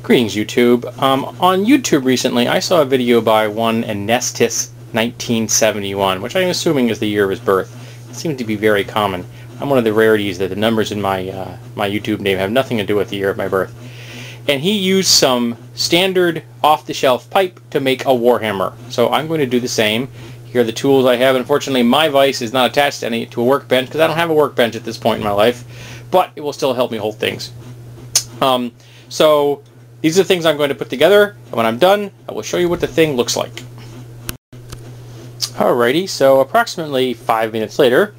Greetings, YouTube. On YouTube recently, I saw a video by one Anestis 1971, which I'm assuming is the year of his birth. It seems to be very common. I'm one of the rarities that the numbers in my my YouTube name have nothing to do with the year of my birth. And he used some standard off-the-shelf pipe to make a Warhammer. So I'm going to do the same. Here are the tools I have. Unfortunately, my vise is not attached to a workbench because I don't have a workbench at this point in my life, but it will still help me hold things. So these are the things I'm going to put together, and when I'm done, I will show you what the thing looks like. Alrighty, so approximately 5 minutes later,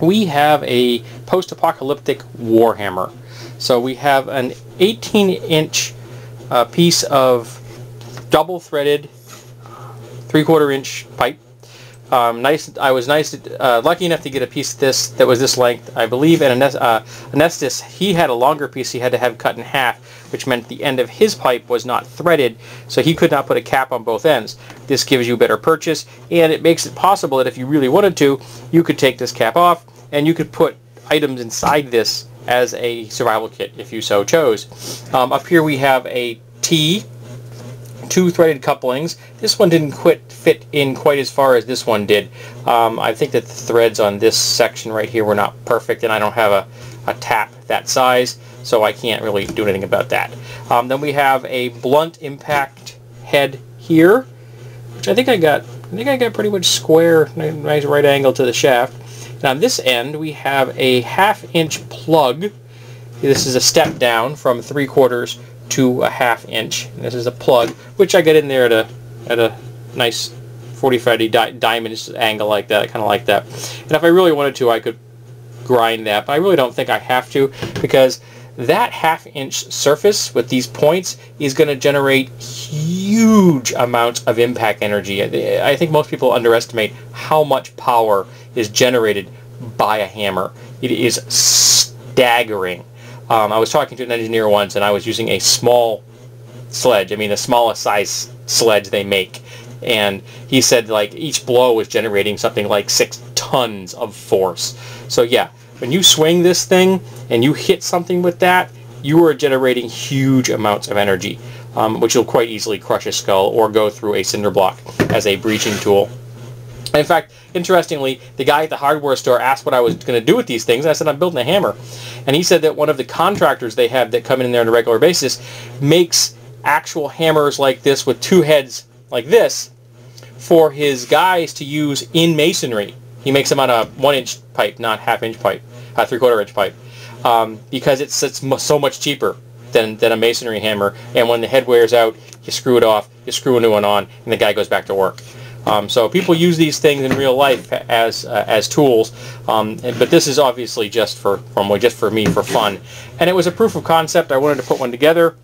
we have a post-apocalyptic Warhammer. So we have an 18-inch piece of double-threaded 3/4 inch pipe. I was lucky enough to get a piece of this that was this length. I believe at Anestis, he had a longer piece he had to have cut in half, which meant the end of his pipe was not threaded, so he could not put a cap on both ends. This gives you better purchase, and it makes it possible that if you really wanted to, you could take this cap off, and you could put items inside this as a survival kit if you so chose. Up here we have a T, 2 threaded couplings. This one didn't fit in quite as far as this one did. I think that the threads on this section right here were not perfect, and I don't have a tap that size, so I can't really do anything about that. Then we have a blunt impact head here, which I think I got pretty much square, nice right angle to the shaft. And on this end we have a 1/2 inch plug. This is a step down from 3/4 to a 1/2 inch. And this is a plug, which I get in there at a nice 45 diamond angle like that. I kind of like that. And if I really wanted to, I could grind that, but I really don't think I have to, because that 1/2 inch surface with these points is going to generate huge amounts of impact energy. I think most people underestimate how much power is generated by a hammer. It is staggering. I was talking to an engineer once, and I was using a small sledge. I mean, the smallest size sledge they make. And he said, like, each blow was generating something like 6 tons of force. So yeah, when you swing this thing and you hit something with that, you are generating huge amounts of energy, which will quite easily crush a skull or go through a cinder block as a breaching tool. In fact, interestingly, the guy at the hardware store asked what I was going to do with these things, and I said I'm building a hammer. And he said that one of the contractors they have that come in there on a regular basis makes actual hammers like this with 2 heads like this for his guys to use in masonry. He makes them on a 1 inch pipe, not 1/2 inch pipe, 3/4 inch pipe, because it's so much cheaper than a masonry hammer. And when the head wears out, you screw it off, you screw a new one on, and the guy goes back to work. So people use these things in real life as tools, but this is obviously just for me for fun. And it was a proof of concept. I wanted to put one together.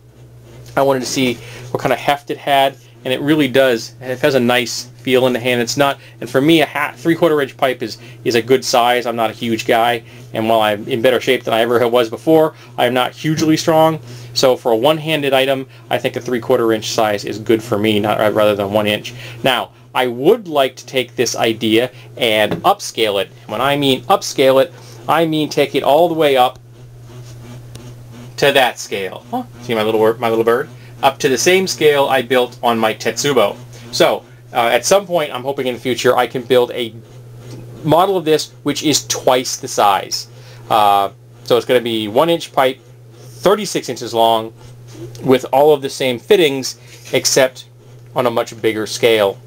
I wanted to see what kind of heft it had, and it really does. It has a nice feel in the hand. It's not, and for me, a 3/4 inch pipe is a good size. I'm not a huge guy, and while I'm in better shape than I ever was before, I'm not hugely strong. So for a one-handed item, I think a 3/4 inch size is good for me, rather than 1 inch. Now, I would like to take this idea and upscale it. When I mean upscale it, I mean take it all the way up to that scale. Huh? See my little bird? Up to the same scale I built on my Tetsubo. So at some point, I'm hoping in the future, I can build a model of this which is twice the size. So it's going to be 1 inch pipe, 36 inches long, with all of the same fittings, except on a much bigger scale,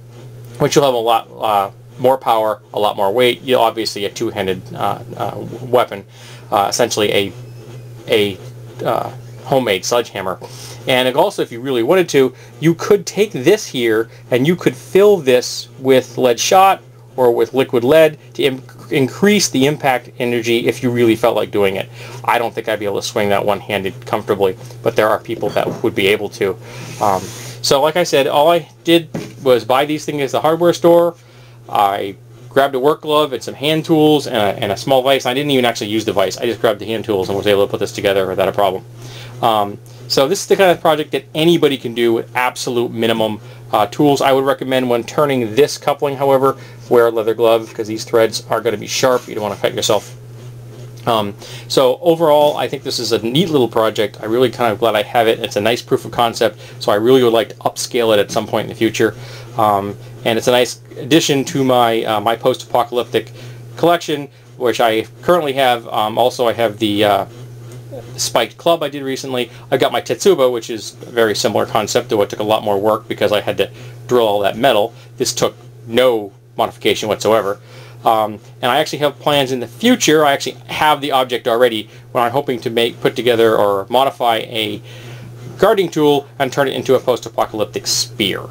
which will have a lot more power, a lot more weight. You'll obviously a 2-handed weapon, essentially a homemade sledgehammer. And also, if you really wanted to, you could take this here and you could fill this with lead shot or with liquid lead to increase the impact energy if you really felt like doing it. I don't think I'd be able to swing that one-handed comfortably, but there are people that would be able to. So like I said, all I did was buy these things at the hardware store. I grabbed a work glove and some hand tools and a small vise. I didn't even actually use the vise. I just grabbed the hand tools and was able to put this together without a problem. So this is the kind of project that anybody can do with absolute minimum tools. I would recommend when turning this coupling, however, wear a leather glove, because these threads are going to be sharp. You don't want to cut yourself. So overall, I think this is a neat little project. I really kind of glad I have it. It's a nice proof of concept, so I really would like to upscale it at some point in the future. And it's a nice addition to my my post-apocalyptic collection, which I currently have. Also, I have the spiked club I did recently. I've got my Tetsubo, which is a very similar concept, though it took a lot more work because I had to drill all that metal. This took no modification whatsoever. And I actually have plans in the future. I actually have the object already when I'm hoping to put together or modify a guarding tool and turn it into a post-apocalyptic spear.